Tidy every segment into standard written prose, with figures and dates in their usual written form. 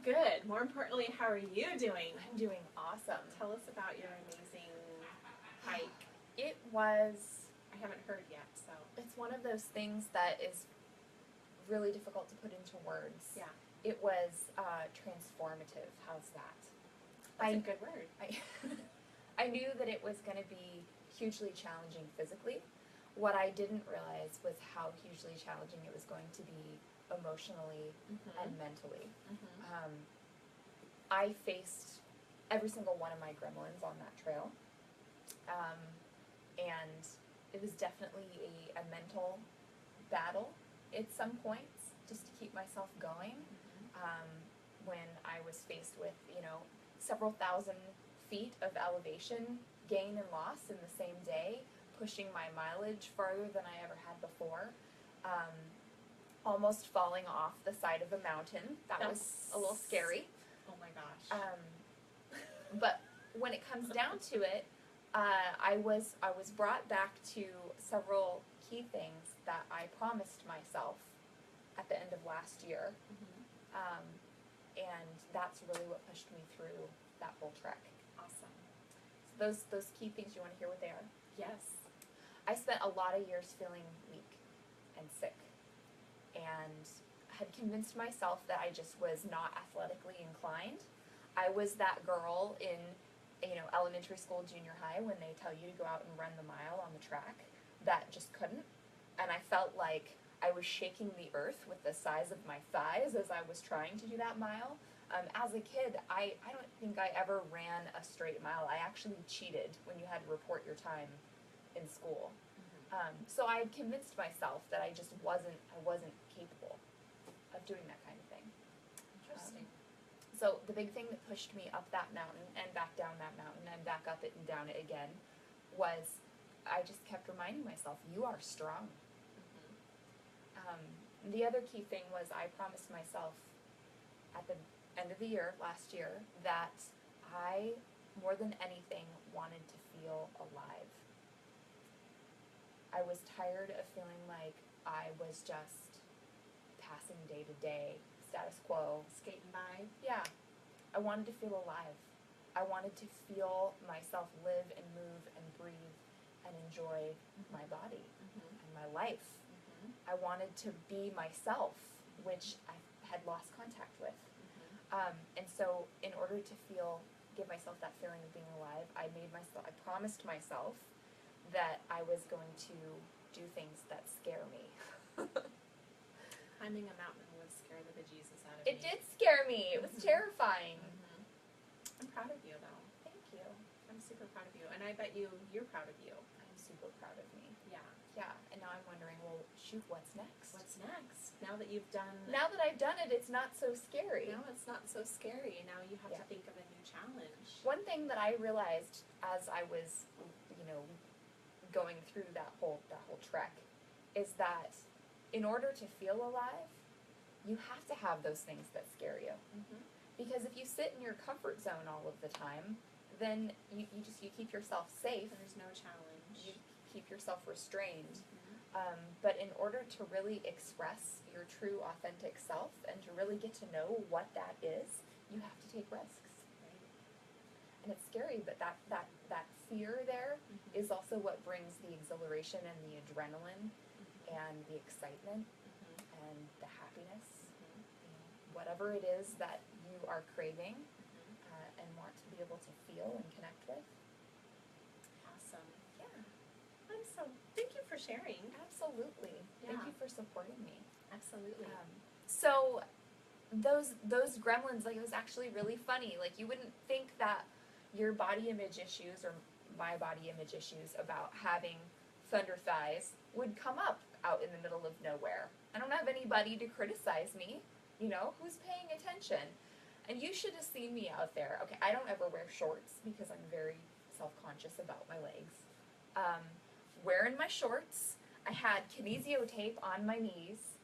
Good. More importantly, how are you doing? I'm doing awesome. Tell us about your amazing hike. It was, I haven't heard yet, so. it's one of those things that is really difficult to put into words. Yeah. It was transformative. How's that? That's a good word. I knew that it was going to be hugely challenging physically. What I didn't realize was how hugely challenging it was going to be emotionally and mentally. I faced every single one of my gremlins on that trail. And it was definitely a mental battle at some points, just to keep myself going. When I was faced with, several thousand feet of elevation gain and loss in the same day, pushing my mileage farther than I ever had before. Almost falling off the side of a mountain. That was a little scary. Oh my gosh. But when it comes down to it, I was brought back to several key things that I promised myself at the end of last year. And that's really what pushed me through that whole trek. Awesome. So those key things, you want to hear what they are? Yes. I spent a lot of years feeling weak and sick, and had convinced myself that I just was not athletically inclined. I was that girl in, elementary school, junior high, when they tell you to go out and run the mile on the track, that just couldn't. And I felt like I was shaking the earth with the size of my thighs as I was trying to do that mile. As a kid, I don't think I ever ran a straight mile. I actually cheated when you had to report your time in school. So I had convinced myself that I just wasn't capable of doing that kind of thing. Interesting. So the big thing that pushed me up that mountain and back down that mountain and back up it and down it again was I just kept reminding myself, you are strong. The other key thing was I promised myself at the end of the year, last year, that I, more than anything, wanted to feel alive. I was tired of feeling like I was just passing day to day, status quo. Skating by. Yeah. I wanted to feel alive. I wanted to feel myself live and move and breathe and enjoy my body and my life. I wanted to be myself, which I had lost contact with. And so in order to give myself that feeling of being alive, I promised myself that I was going to do things that scare me. Climbing a mountain would scare the bejesus out of me. It did scare me. It was terrifying. I'm proud of you, though. Thank you. I'm super proud of you, and I bet you're proud of you. I'm super proud of me. Yeah. Yeah, and now I'm wondering, well, shoot, what's next? What's next? Now that you've done... Now that I've done it, it's not so scary. Now it's not so scary. Now you have Yeah. to think of a new challenge. One thing that I realized as I was, going through that whole trek is that in order to feel alive, you have to have those things that scare you. Because if you sit in your comfort zone all of the time, then you keep yourself safe. There's no challenge. You keep yourself restrained. But in order to really express your true authentic self and to really get to know what that is, you have to take risks. And it's scary, but that fear there is also what brings the exhilaration and the adrenaline and the excitement and the happiness, whatever it is that you are craving and want to be able to feel and connect with. Awesome. Yeah. Thank you for sharing. Absolutely. Thank Yeah. you for supporting me. Absolutely. So those gremlins, it was actually really funny. You wouldn't think that your body image issues or my body image issues about having thunder thighs would come up out in the middle of nowhere. I don't have anybody to criticize me, who's paying attention. And you should have seen me out there. Okay, I don't ever wear shorts because I'm very self-conscious about my legs. Wearing my shorts, I had kinesio tape on my knees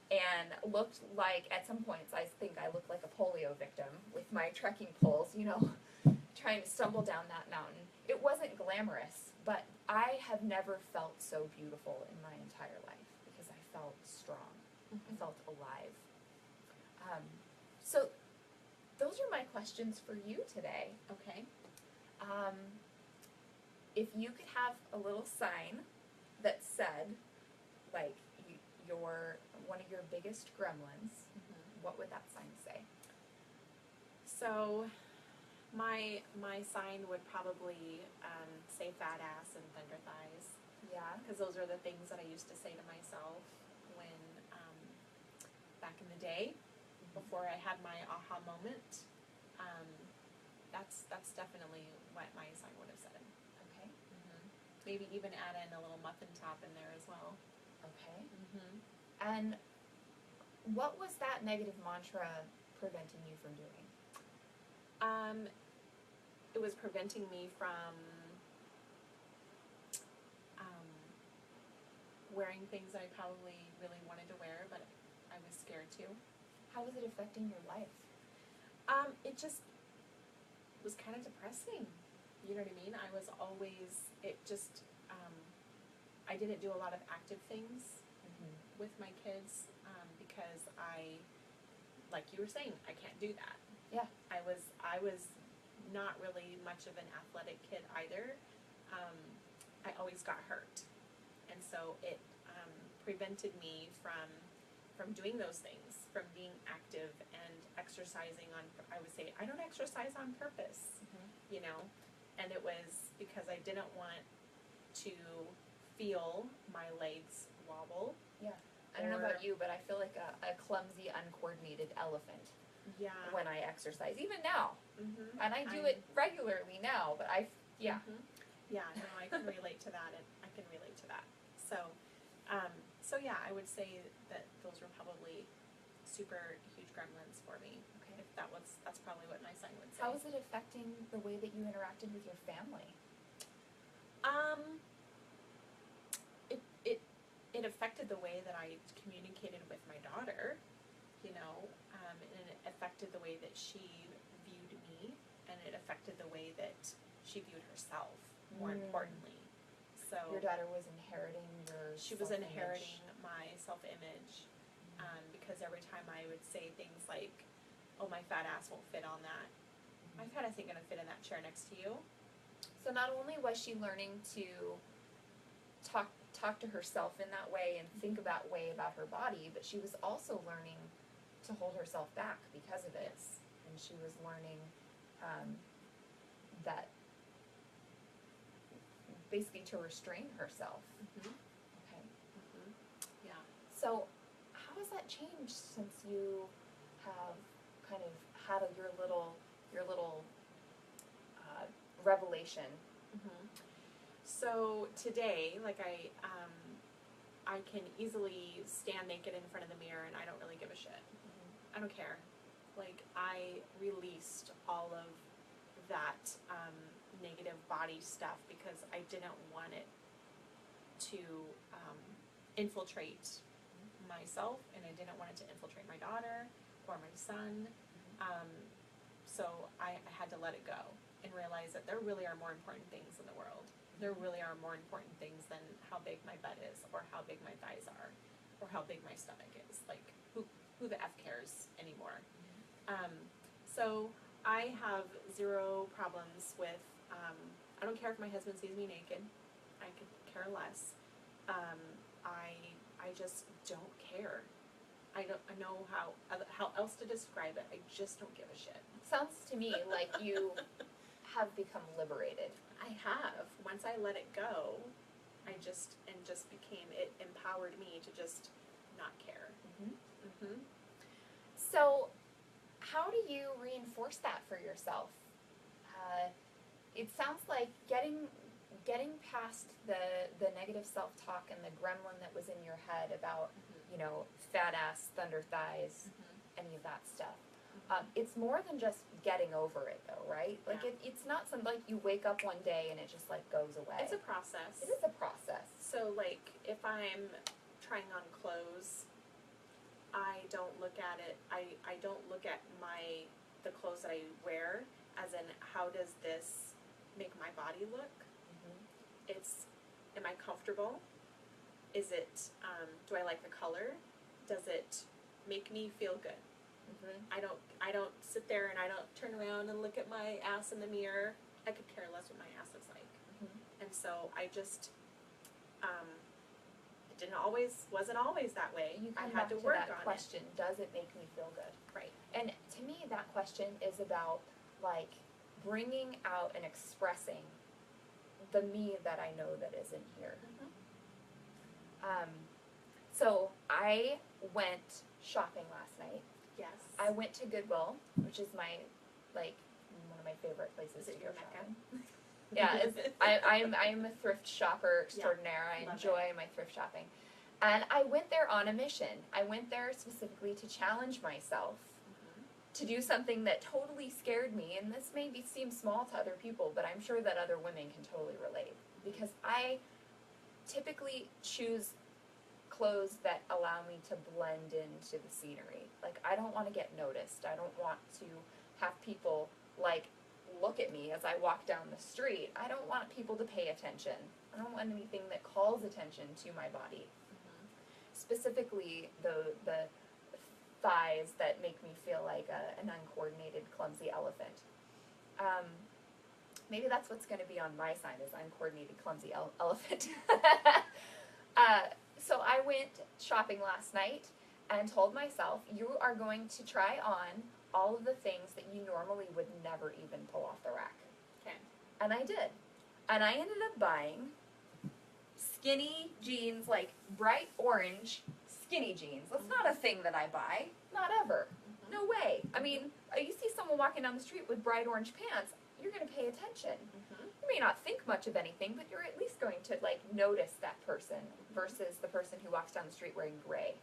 and looked like, at some points, I think I looked like a polio victim with my trekking poles, trying to stumble down that mountain. It wasn't glamorous, but I have never felt so beautiful in my entire life because I felt strong. I felt alive. So my questions for you today. Okay. If you could have a little sign that said, like, your one of your biggest gremlins, what would that sign say? So, my sign would probably say fat ass and thunder thighs, Yeah. because those are the things that I used to say to myself when back in the day, before I had my aha moment. That's definitely what my sign would have said. Okay. Maybe even add in a little muffin top in there as well. Okay. And what was that negative mantra preventing you from doing? It was preventing me from wearing things I probably really wanted to wear, but I was scared to. How was it affecting your life? It just was kind of depressing. You know what I mean? I was always, I didn't do a lot of active things with my kids because like you were saying, I can't do that. Yeah. I was not really much of an athletic kid either. I always got hurt, and so it prevented me from doing those things, from being active and exercising on. I would say I don't exercise on purpose, you know, and it was because I didn't want to feel my legs wobble. Yeah. I don't know about you, but I feel like a clumsy, uncoordinated elephant Yeah. when I exercise, even now. Mm-hmm. And I do it regularly now, but yeah. Yeah, no, I can relate to that, and I can relate to that. So yeah, I would say that those were probably super huge gremlins for me. Okay. If that's probably what my sign would say. How is it affecting the way that you interacted with your family? It affected the way that I communicated with my daughter, you know, and it affected the way that she viewed me, and it affected the way that she viewed herself, more importantly. So your daughter was inheriting your she was self-image. inheriting my self-image, because every time I would say things like, oh, my fat ass won't fit on that. My fat ass ain't gonna fit in that chair next to you. So not only was she learning to talk to herself in that way and think about her body, but she was also learning to hold herself back because of it. Yes. And she was learning that basically to restrain herself. Okay. Yeah. So how has that changed since you have kind of had your little revelation? So today, like I can easily stand naked in front of the mirror and I don't really give a shit. I don't care. Like, I released all of that negative body stuff because I didn't want it to infiltrate myself, and I didn't want it to infiltrate my daughter or my son. So I had to let it go and realize that there really are more important things in the world. There really are more important things than how big my butt is, or how big my thighs are, or how big my stomach is. Like, who the F cares anymore? So I have zero problems with, I don't care if my husband sees me naked. I could care less. I just don't care. I know how else to describe it. I just don't give a shit. Sounds to me like you have become liberated. I have. Once I let it go, it empowered me to just not care. So, how do you reinforce that for yourself? It sounds like getting past the negative self-talk and the gremlin that was in your head about, you know, fat ass, thunder thighs, any of that stuff. It's more than just getting over it, though, right? Like, Yeah. it's not something like you wake up one day and it just, like, goes away. It's a process. It is a process. So, like, if I'm trying on clothes, I don't look at it, I don't look at the clothes that I wear as in, how does this make my body look? It's, am I comfortable? Is it, do I like the color? Does it make me feel good? I don't sit there and I don't turn around and look at my ass in the mirror, I could care less what my ass looks like. And so I just, it wasn't always that way. You I come had back to to work that on question, does it make me feel good? Right. And to me, that question is about, like, bringing out and expressing the me that I know that is in here. So I went shopping last night. Yes. I went to Goodwill, which is my, like, one of my favorite places Is it to your go Mecca? shopping. Yeah, I'm a thrift shopper extraordinaire. I love enjoy my thrift shopping. And I went there on a mission. I went there specifically to challenge myself to do something that totally scared me. And this may seem small to other people, but I'm sure that other women can totally relate. Because I typically choose clothes that allow me to blend into the scenery. Like, I don't want to get noticed. I don't want to have people, like, look at me as I walk down the street. I don't want people to pay attention. I don't want anything that calls attention to my body. Specifically, the thighs that make me feel like an uncoordinated, clumsy elephant. Maybe that's what's going to be on my sign, is uncoordinated, clumsy elephant. So I went shopping last night and told myself, you are going to try on all of the things that you normally would never even pull off the rack. Okay. And I did. And I ended up buying skinny jeans, like bright orange skinny jeans. That's not a thing that I buy. Not ever. No way. I mean, you see someone walking down the street with bright orange pants, you're going to pay attention. You may not think much of anything, but you're at least going to, like, notice that person versus the person who walks down the street wearing gray.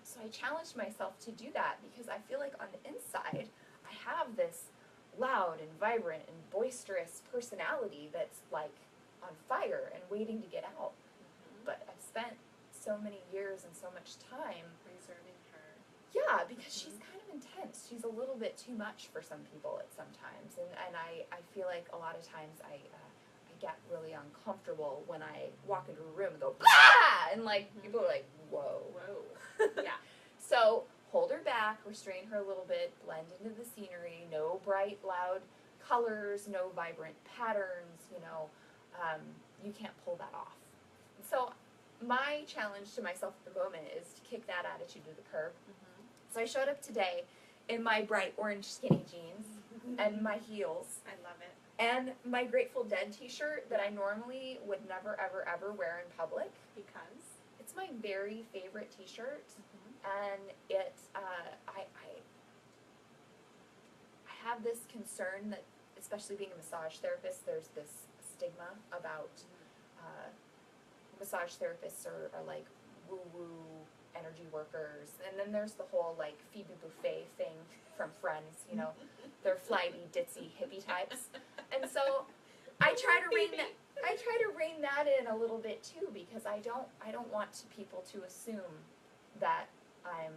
So I challenged myself to do that because I feel like on the inside, I have this loud and vibrant and boisterous personality that's, like, on fire and waiting to get out. But I've spent so many years and so much time Preserving her. Yeah, because she's kind of intense. She's a little bit too much for some people at some times. And I feel like a lot of times I get really uncomfortable when I walk into a room and go, ah! And, like, people are like, whoa. Yeah. So hold her back, restrain her a little bit, blend into the scenery, no bright, loud colors, no vibrant patterns, you know. You can't pull that off. So my challenge to myself at the moment is to kick that attitude to the curb. So I showed up today in my bright orange skinny jeans and my heels I love it. and my Grateful Dead t-shirt that I normally would never, ever, ever wear in public. Because? It's my very favorite t-shirt, and it, I have this concern that, especially being a massage therapist, there's this stigma about massage therapists are like woo-woo energy workers, and then there's the whole, like, Phoebe Buffet thing from Friends, you know, they're flighty, ditzy, hippie types, and so I try to rein that in a little bit too, because I don't want people to assume that I'm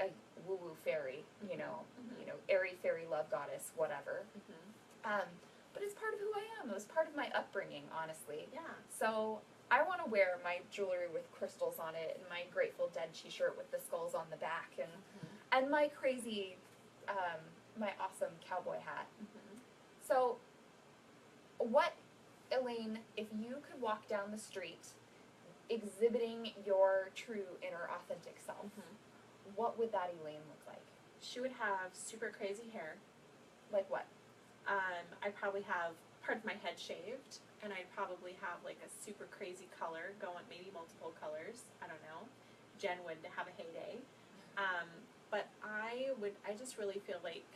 a woo-woo fairy, you know, airy fairy love goddess, whatever. But it's part of who I am. It was part of my upbringing, honestly. Yeah. So I want to wear my jewelry with crystals on it, and my Grateful Dead t-shirt with the skulls on the back, and my crazy, my awesome cowboy hat. So, what, Elaine, if you could walk down the street exhibiting your true inner authentic self, what would that Elaine look like? She would have super crazy hair. Like what? I'd probably have part of my head shaved, and I'd probably have, like, a super crazy color going, maybe multiple colors. I don't know. Jen would have a heyday. But I just really feel like,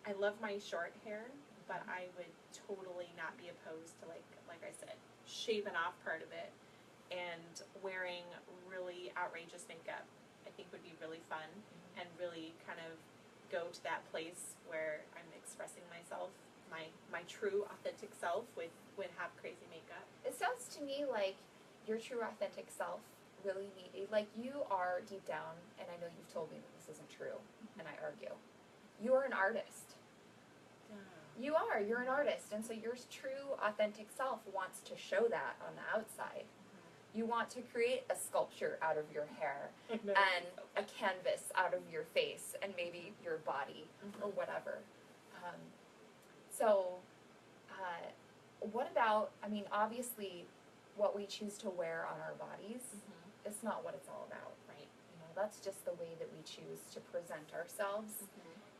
I love my short hair, but I would totally not be opposed to, like I said, shaving off part of it and wearing really outrageous makeup. I think would be really fun and really kind of go to that place where I'm expressing myself, my true authentic self would have crazy makeup. It sounds to me like your true authentic self really like you are deep down, and I know you've told me that this isn't true, and I argue. You are an artist. You're an artist, and so your true authentic self wants to show that on the outside. You want to create a sculpture out of your hair No, and so a canvas out of your face and maybe your body or whatever. So, what about, I mean, obviously, what we choose to wear on our bodies, it's not what it's all about. Right. You know, that's just the way that we choose to present ourselves.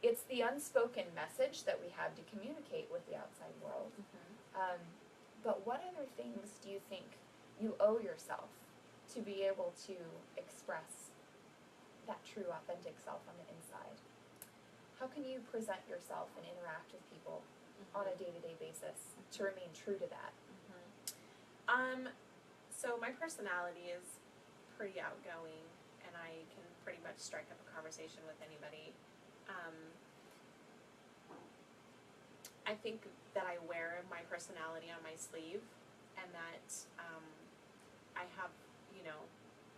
It's the unspoken message that we have to communicate with the outside world. But what other things do you think you owe yourself to be able to express that true, authentic self on the inside? How can you present yourself and interact with people on a day-to-day basis to remain true to that? So my personality is pretty outgoing, and I can pretty much strike up a conversation with anybody. I think that I wear my personality on my sleeve, and that I have, you know,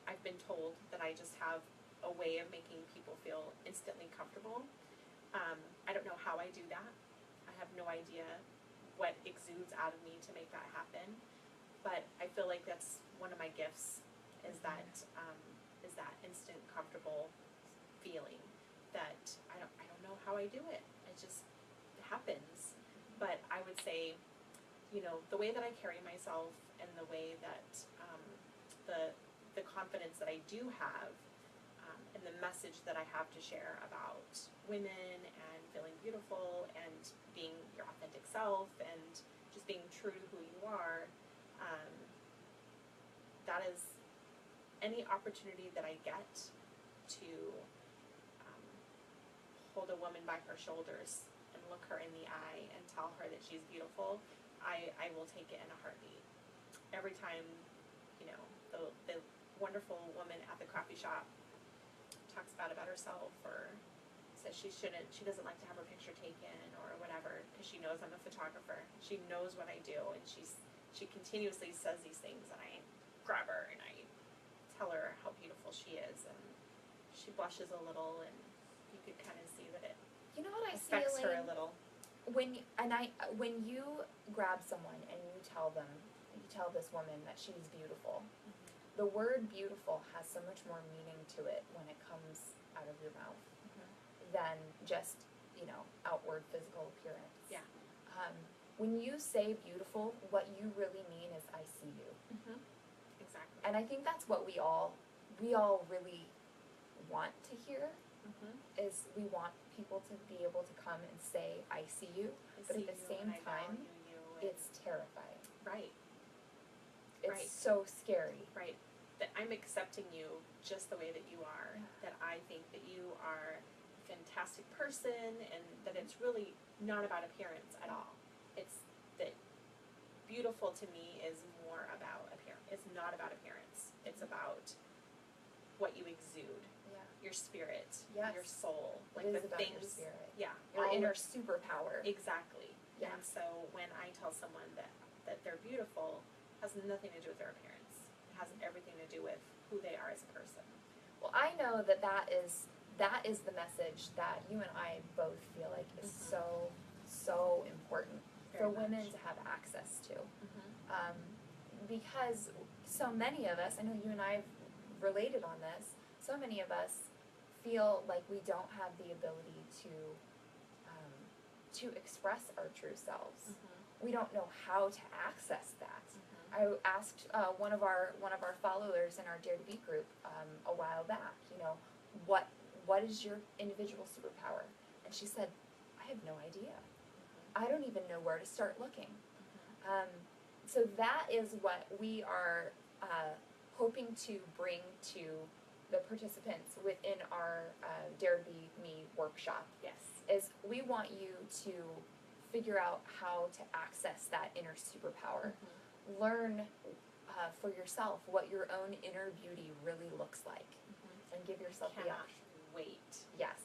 I've been told that I just have a way of making people feel instantly comfortable. I don't know how I do that. I have no idea what exudes out of me to make that happen. But I feel like that's one of my gifts, is that instant comfortable feeling that I don't know how I do it. It just happens. But I would say, you know, the way that I carry myself and the way that the confidence that I do have, and the message that I have to share about women and feeling beautiful and being your authentic self and just being true to who you are, that is any opportunity that I get to hold a woman by her shoulders and look her in the eye and tell her that she's beautiful, I will take it in a heartbeat. Every time, you know, the wonderful woman at the coffee shop talks about herself, or says she doesn't like to have her picture taken or whatever because she knows I'm a photographer. She knows what I do, and she continuously says these things, and I grab her and I tell her how beautiful she is, and she blushes a little, and you could kind of see that it You know what I see, affects her a Elaine? little. When you grab someone and you tell this woman that she's beautiful, the word beautiful has so much more meaning to it when it comes out of your mouth than just, you know, outward physical appearance. Yeah. When you say beautiful, what you really mean is I see you. Exactly. And I think that's what we all really want to hear, is we want people to be able to come and say, I see you, but at the same time, it's terrifying. Right. It's Right. so scary. Right. That I'm accepting you just the way that you are, that I think that you are a fantastic person, and that it's really not about appearance at all. It's that beautiful to me is more about appearance. It's not about appearance. It's about what you exude, your spirit, Yes. your soul, like It the is about things. your spirit. Yeah. Your all inner of- superpower. Exactly. Yeah. And so when I tell someone that they're beautiful, it has nothing to do with their appearance. It has everything to do with who they are as a person. Well, I know that is the message that you and I both feel like is so important for Very women much. to have access to. Because so many of us, I know you and I have related on this, so many of us feel like we don't have the ability to express our true selves. We don't know how to access that. I asked one of our followers in our Dare to Be group a while back, you know, what is your individual superpower? And she said, I have no idea. I don't even know where to start looking. So that is what we are hoping to bring to the participants within our Dare to Be Me workshop. Yes. Is we want you to figure out how to access that inner superpower. Learn for yourself what your own inner beauty really looks like, and give yourself the Cannot option. wait. Yes.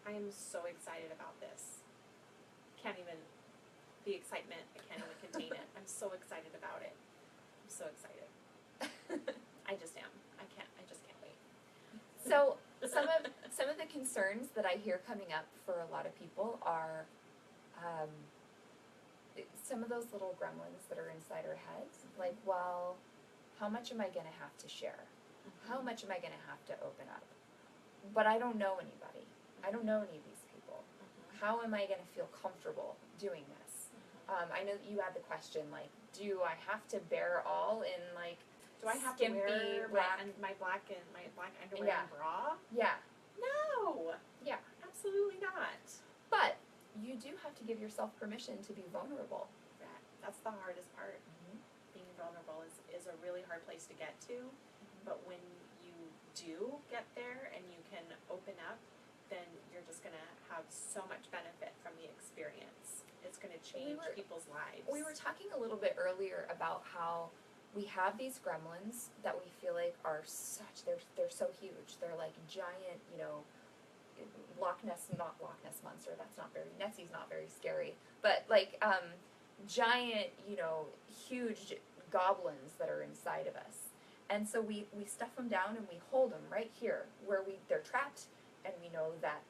I am so excited about this. Can't even, the excitement, I can't even contain it. I'm so excited about it. I'm so excited. I just am. I just can't wait. So some of the concerns that I hear coming up for a lot of people are some of those little gremlins that are inside our heads. Like, well, how much am I going to have to share? How much am I going to have to open up? But I don't know anybody. I don't know any of these people. How am I going to feel comfortable doing this? I know that you had the question, like, do I have to bear all in, like, do I have skimpy, to wear black, my black underwear Yeah. and bra? Yeah. No. Yeah. Absolutely not. But you do have to give yourself permission to be vulnerable. That's the hardest part. Being vulnerable is a really hard place to get to. But when you do get there and you can open up, then you're just going to have so much benefit from the experience. It's going to change people's lives. We were talking a little bit earlier about how we have these gremlins that we feel like are they're so huge. They're like giant, not Loch Ness monster. That's not very, Nessie's not very scary. But like giant, huge goblins that are inside of us. And so we stuff them down and we hold them right here where they're trapped, and we know that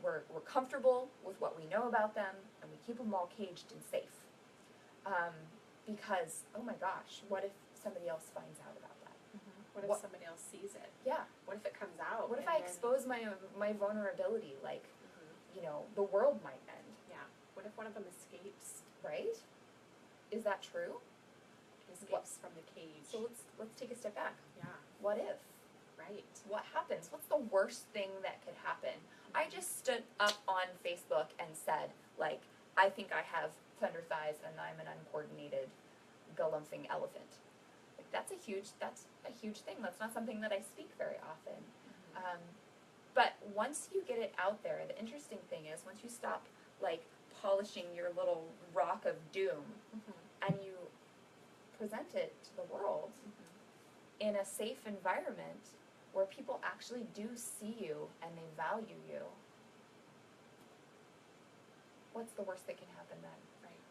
we're comfortable with what we know about them, and we keep them all caged and safe. Because, oh my gosh, what if somebody else finds out about that? What if somebody else sees it? Yeah. What if it comes out? What if I expose my vulnerability? Like, the world might end. Yeah. What if one of them escapes? Right? Is that true? Escapes from the cage. So let's take a step back. Yeah. What if? Right. What happens? What's the worst thing that could happen? I just stood up on Facebook and said, like, I think I have thunder thighs and I'm an uncoordinated galumphing elephant. Like, that's a huge thing. That's not something that I speak very often. But once you get it out there, the interesting thing is once you stop, like, polishing your little rock of doom and you present it to the world in a safe environment where people actually do see you and they value you, what's the worst that can happen then? Right.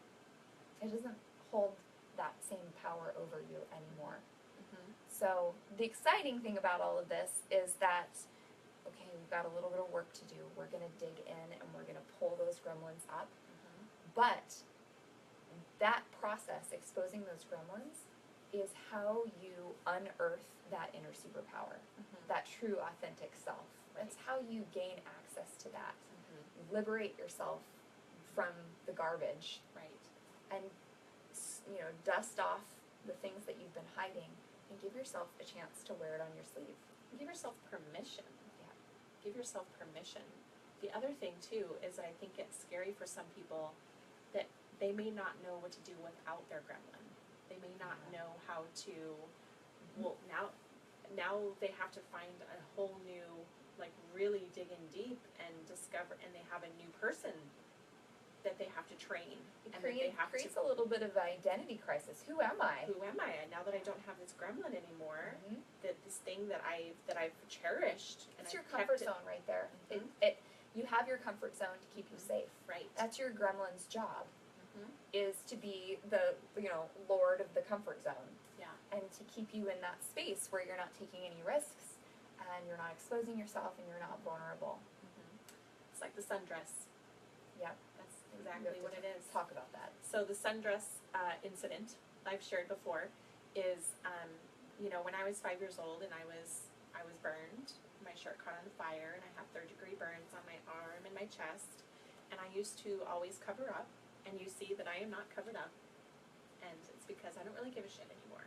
It doesn't hold that same power over you anymore. So the exciting thing about all of this is that, okay, we've got a little bit of work to do. We're going to dig in and we're going to pull those gremlins up. But that process, exposing those gremlins, is how you unearth that inner superpower, that true authentic self. That's how you gain access to that. Liberate yourself from the garbage. Right. And, dust off the things that you've been hiding and give yourself a chance to wear it on your sleeve. Give yourself permission. Yeah. Give yourself permission. The other thing, too, is that I think it's scary for some people that they may not know what to do without their gremlin. They may not know how to, well, now they have to find a whole new, like, really dig in deep and discover, and they have a new person that they have to train. Creates a little bit of identity crisis. Who am I? Who am I? And now that I don't have this gremlin anymore, that this thing that I've cherished. And It's your I've comfort kept zone right there. Mhm. You have your comfort zone to keep you safe. Right. That's your gremlin's job, is to be the, lord of the comfort zone. Yeah. And to keep you in that space where you're not taking any risks and you're not exposing yourself and you're not vulnerable. It's like the sundress. Yep. That's exactly what it is. Talk about that. So the sundress incident I've shared before is, when I was 5 years old and I was burned. My shirt caught on fire and I have third-degree burns on my arm and my chest. And I used to always cover up. And you see that I am not covered up. And it's because I don't really give a shit anymore.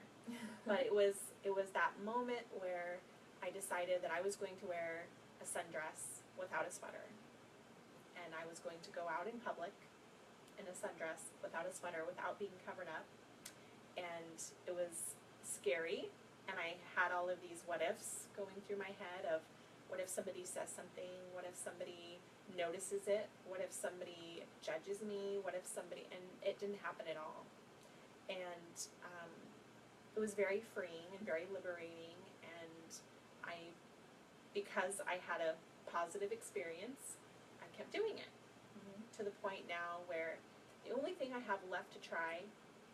But it was that moment where I decided that I was going to wear a sundress without a sweater. And I was going to go out in public in a sundress without a sweater, without being covered up. And it was scary. And I had all of these what ifs going through my head of what if somebody says something, what if somebody notices it, what if somebody judges me, what if somebody, and it didn't happen at all. And it was very freeing and very liberating, and because I had a positive experience, I kept doing it to the point now where the only thing I have left to try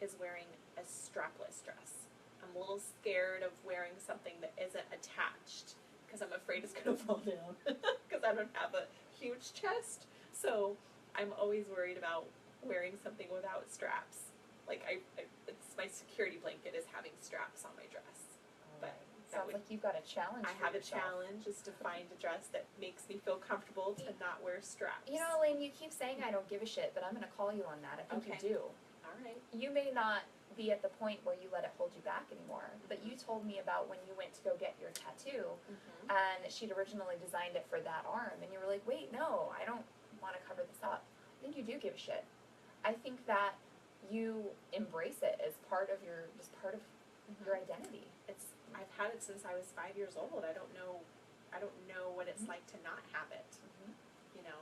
is wearing a strapless dress. I'm a little scared of wearing something that isn't attached because I'm afraid it's going to fall down because I don't have a huge chest. So I'm always worried about wearing something without straps. Like it's my security blanket is having straps on my dress. But that Sounds would, like you've got a challenge I for have a yourself. challenge is to find a dress that makes me feel comfortable to not wear straps. You know, Elaine, you keep saying I don't give a shit, but I'm going to call you on that. I think Okay. you do. All right. You may not be at the point where you let it hold you back anymore, but you told me about when you went to go get your tattoo, Mm-hmm. and she'd originally designed it for that arm, and you were like, wait, no, I don't want to cover this up. I think you do give a shit. I think that you embrace it as part of your, just part of your identity. It's, I've had it since I was 5 years old. I don't know what it's like to not have it, you know?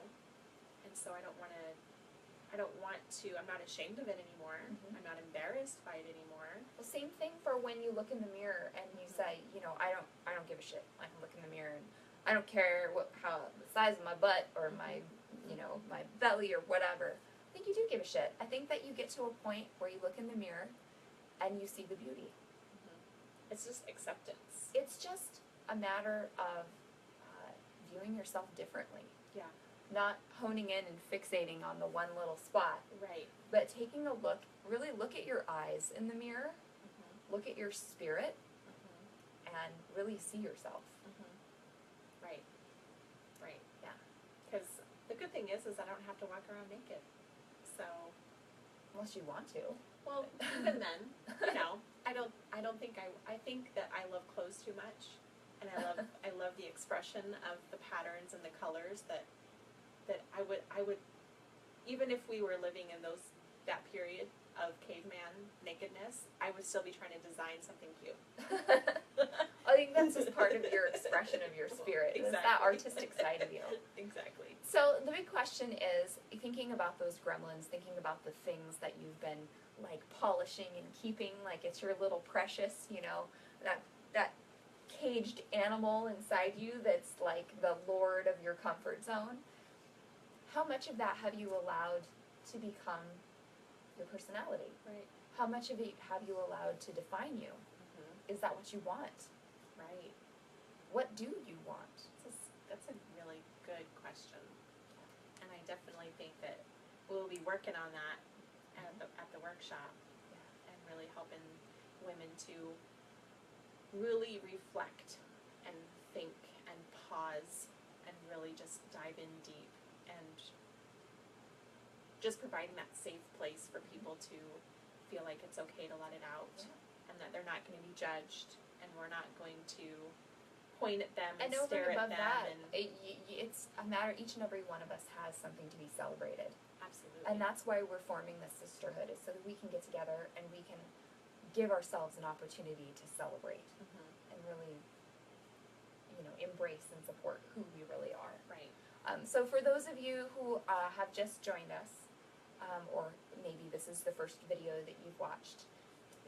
And so I don't want to, I'm not ashamed of it anymore. I'm not embarrassed by it anymore. Well, same thing for when you look in the mirror and you say, you know, I don't give a shit. I can look in the mirror and I don't care how the size of my butt or my, you know, my belly or whatever. I think you do give a shit. I think that you get to a point where you look in the mirror and you see the beauty. It's just acceptance. It's just a matter of viewing yourself differently. Yeah. Not honing in and fixating on the one little spot, Right. but taking a look, really look at your eyes in the mirror, look at your spirit, and really see yourself. Right. Right. Yeah. Because the good thing is I don't have to walk around naked. So, Unless you want to. well, even then, you know, I think that I love clothes too much, and I love the expression of the patterns and the colors that I would, even if we were living in that period of caveman nakedness, I would still be trying to design something cute. I think that's just part of your expression of your spirit. It's that Exactly. artistic side of you. Exactly. So the big question is, thinking about those gremlins, thinking about the things that you've been like polishing and keeping like it's your little precious, you know, that caged animal inside you that's like the lord of your comfort zone. How much of that have you allowed to become your personality? Right. How much of it have you allowed to define you? Is that what you want? Right. What do you want? That's a really good question, and I definitely think that we'll be working on that at the workshop, and really helping women to really reflect and think and pause and really just dive in deep and just providing that safe place for people to feel like it's okay to let it out, and that they're not going to be judged, and we're not going to point at them and over stare and at above them. that, it's a matter, each and every one of us has something to be celebrated. Absolutely. And that's why we're forming this sisterhood, is so that we can get together and we can give ourselves an opportunity to celebrate and really, you know, embrace and support who we really are. Right. So for those of you who have just joined us, or maybe this is the first video that you've watched,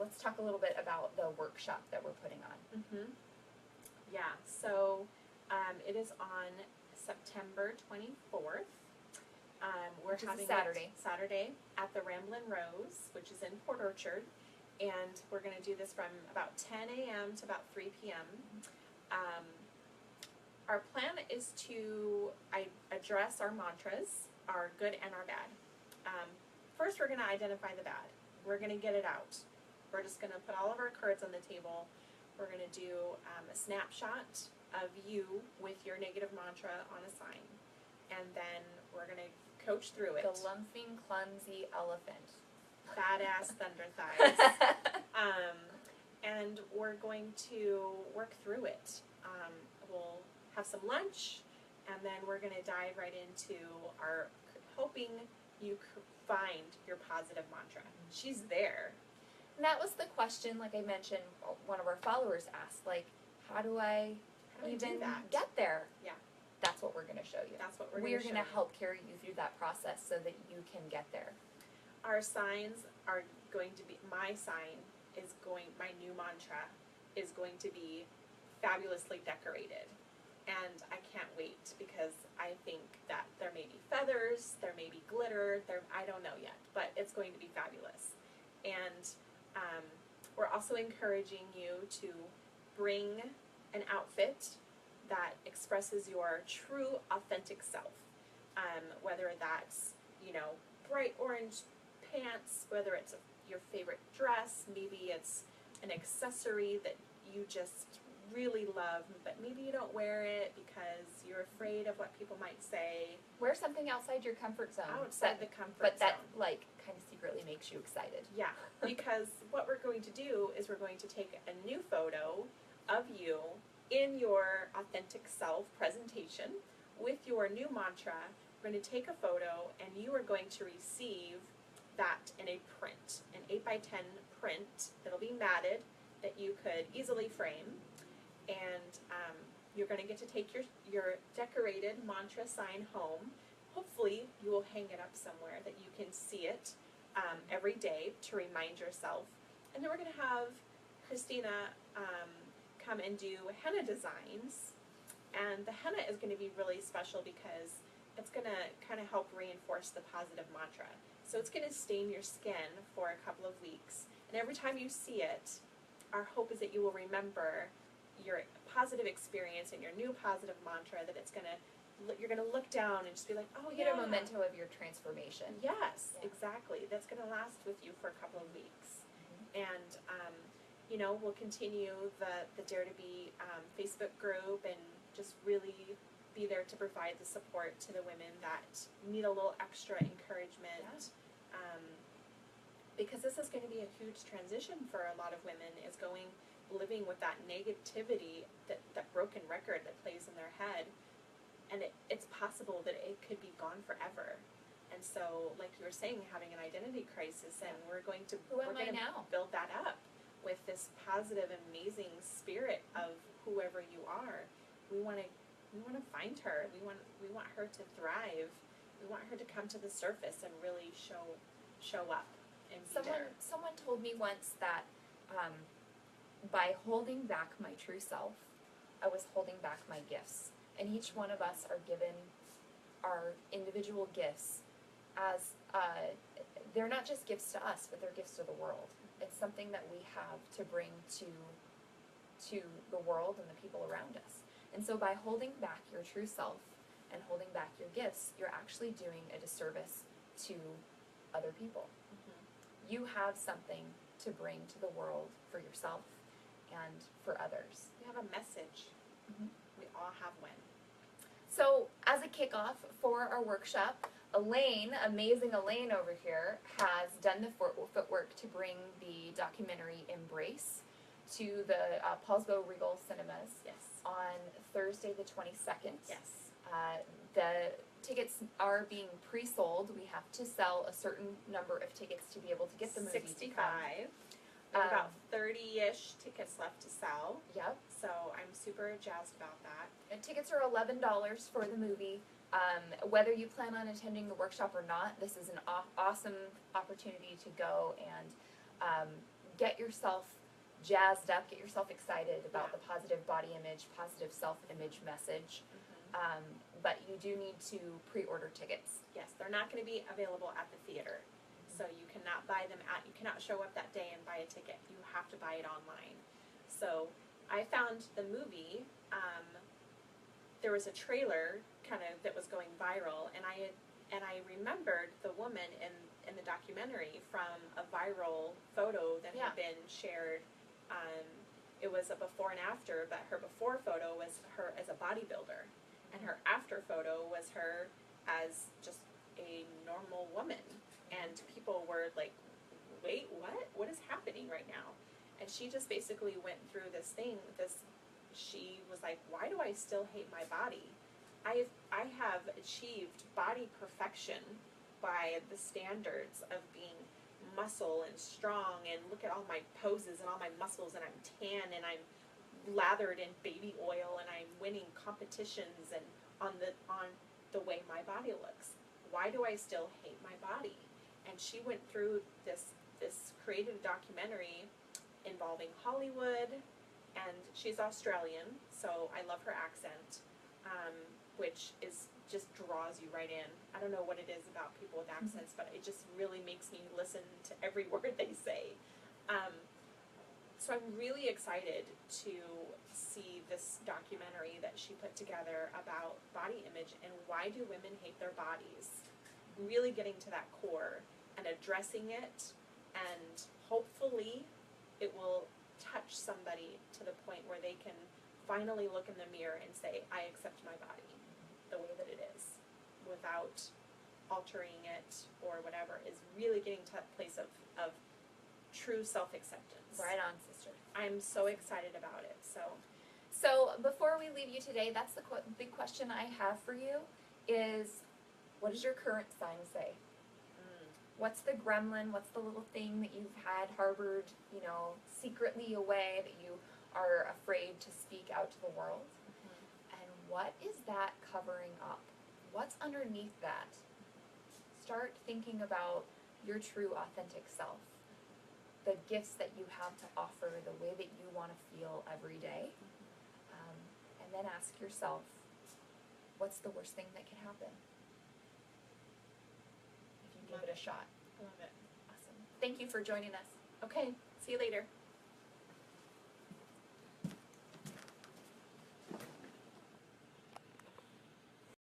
let's talk a little bit about the workshop that we're putting on. Yeah, so it is on September 24th. We're Which is a having Saturday. Saturday at the Ramblin' Rose, which is in Port Orchard, and we're going to do this from about 10 a.m. to about 3 p.m. Our plan is to address our mantras, our good and our bad. First, we're going to identify the bad. We're going to get it out. We're just going to put all of our cards on the table. We're going to do a snapshot of you with your negative mantra on a sign. And then we're going to coach through it. The lumping, clumsy elephant. Badass thunder thighs. And we're going to work through it. We'll have some lunch, and then we're going to dive right into our hoping you find your positive mantra. She's there. And that was the question, like I mentioned, one of our followers asked, like, how do I do even that? get there? Yeah. That's what we're going to show you. That's what we're going to help carry you through that process so that you can get there. Our signs are going to be, my new mantra is going to be fabulously decorated. And I can't wait, because I think that there may be feathers, there may be glitter, I don't know yet, but it's going to be fabulous. And we're also encouraging you to bring an outfit that expresses your true, authentic self. Whether that's, you know, bright orange pants, whether it's your favorite dress, maybe it's an accessory that you just really love, but maybe you don't wear it because you're afraid of what people might say. Wear something outside your comfort zone. Outside the comfort but zone. that like kind of secretly makes you excited. Yeah, because what we're going to do is we're going to take a new photo of you in your authentic self presentation with your new mantra. We're going to take a photo and you are going to receive that in a print, an 8x10 print that'll be matted that you could easily frame. And you're going to get to take your decorated mantra sign home. Hopefully you will hang it up somewhere that you can see it every day to remind yourself. And then we're going to have Christina come and do henna designs. And the henna is going to be really special because it's going to kind of help reinforce the positive mantra. So it's going to stain your skin for a couple of weeks. And every time you see it, our hope is that you will remember your positive experience and your new positive mantra, that it's you're going to look down and just be like, oh, You get a memento of your transformation. Yes, Yeah. exactly. That's going to last with you for a couple of weeks. Mm-hmm. And, we'll continue the Dare to Be Facebook group and just really be there to provide the support to the women that need a little extra encouragement. Because this is going to be a huge transition for a lot of women, is living with that negativity, that broken record that plays in their head. And it's possible that it could be gone forever. And so, like you were saying, having an identity crisis, and we're going to build that up with this positive, amazing spirit of whoever you are. We want to find her. We want her to thrive. We want her to come to the surface and really show up and be there. Someone told me once that by holding back my true self, I was holding back my gifts. And each one of us are given our individual gifts as, they're not just gifts to us, but they're gifts to the world. It's something that we have to bring to the world and the people around us. And so by holding back your true self and holding back your gifts, you're actually doing a disservice to other people. Mm-hmm. You have something to bring to the world for yourself and for others. You have a message. Mm-hmm. We all have one. So, as a kickoff for our workshop, Elaine, amazing Elaine over here, has done the footwork to bring the documentary Embrace to the Paulsbo Regal Cinemas. Yes. On Thursday the 22nd. Yes. The tickets are being pre-sold. We have to sell a certain number of tickets to be able to get the movie 65. to come. There's about 30-ish tickets left to sell. Yep. So I'm super jazzed about that. And tickets are $11 for the movie. Whether you plan on attending the workshop or not, this is an awesome opportunity to go and get yourself jazzed up, get yourself excited about the positive body image, positive self-image message. Mm-hmm. But you do need to pre-order tickets. Yes, they're not going to be available at the theater. So you cannot buy them you cannot show up that day and buy a ticket. You have to buy it online. So I found the movie, there was a trailer that was going viral, and I remembered the woman in the documentary from a viral photo that had been shared. It was a before and after, but her before photo was her as a bodybuilder, and her after photo was her as just a normal woman. And people were like, wait, what? What is happening right now? And she just basically went through this thing, she was like, why do I still hate my body? I have achieved body perfection by the standards of being muscle and strong, and look at all my poses and all my muscles, and I'm tan and I'm lathered in baby oil, and I'm winning competitions and on the way my body looks. Why do I still hate my body? And she went through this creative documentary involving Hollywood, and she's Australian, so I love her accent, which just draws you right in. I don't know what it is about people with accents, but it just really makes me listen to every word they say. So I'm really excited to see this documentary that she put together about body image and why do women hate their bodies. Really getting to that core and addressing it And hopefully it will touch somebody to the point where they can finally look in the mirror and say, I accept my body the way that it is, without altering it or whatever, is really getting to that place of true self-acceptance. Right on, sister. I'm so excited about it. So before we leave you today, that's the big question I have for you is, what does your current sign say? What's the gremlin, what's the little thing that you've had harbored, secretly away that you are afraid to speak out to the world? And what is that covering up? What's underneath that? Start thinking about your true authentic self, the gifts that you have to offer, the way that you want to feel every day. And then ask yourself, what's the worst thing that can happen? If you give it a shot. I love it. Awesome. Thank you for joining us. Okay, see you later.